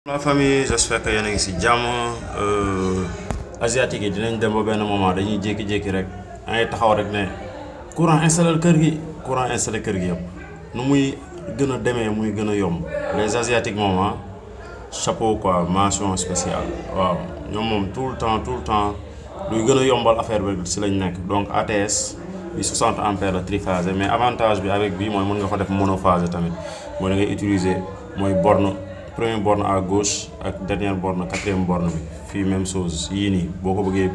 La famille, j'espère que yéen a ngi ci jàmm asiatique yi dinañ dem ba benn moment dañuy jékki-jékki rek dangay taxaw rek ne courant installé kër gi courant installé kër gi yëpp nu muy gën a demee muy gën a yomb les asiatiques moom chapeau quoi mention spéciale waaw ñoom moom tout le temps luy gën a yombal affaire bi ci lañ nekk donc ATS bi 60 ampères la triphasé mais avantage bi avec bii mooy mën nga ko def monophasé tamit mooy da ngay utiliser mooy borne première borne à gauche ak dernière borne quatrième borne bi fii même chose yii nii boo ko bëggee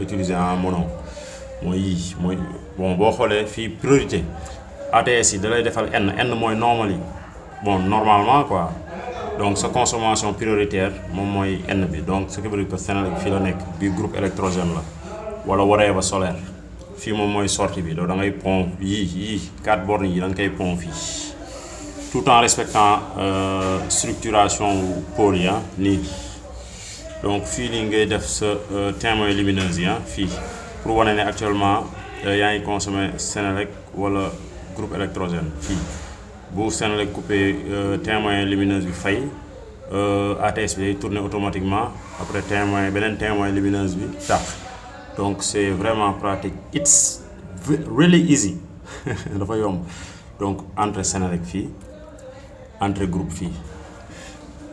utiliser en mono mooy yii mooy bon boo xoolee fii priorité ATS yi da lay defal N mooy normal yi bon normalement quoi donc sa consommation prioritaire moom mooy N bi donc ce qui veut dire que Senelec fii la nekk bii groupe électrogène la wala waree ba solaire fii moom mooy sortie bi donc da ngay pont yii 4 bornes yi da nga koy pont fii tout en respectant structuration pôle yi nii donc fii nii ngay def sa témoin lumineuse yi fii pour wane ne actuellement yaa ngi consommé Senelec wala groupe électrogène fii bu Senelec coupé témoin lumineuse bi fay ATS bi day tourner automatiquement après beneen témoin lumineuse bi tàq donc c'est vraiment pratique it's really easy dafa yomb donc entre Senelec fii entre groupe fii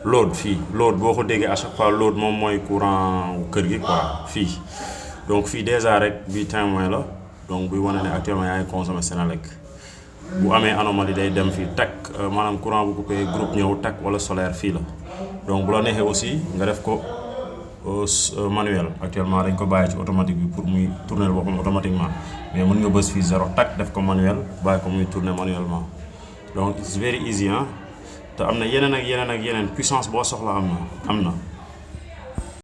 load boo ko déggee à chaque fois load moom mooy courant kër gi quoi fii donc fii déjà rek bi témoin la donc buy wane ne actuellement yaa ngi consommé Senelec bu amee anomalie day dem fii takk maanaam courant bu coupé groupe ñëw takk wala solaire fii la donc bu la neexee aussi nga def ko manuel actuellement dañ ko bàyyi ci automatique bi pour muy tourner boppam automatiquement mais mën nga bës fii 0 takk def ko manuel bàyyi ko muy tourner manuellement donc it's very easy te am na yeneen ak yeneen puissance boo soxla am na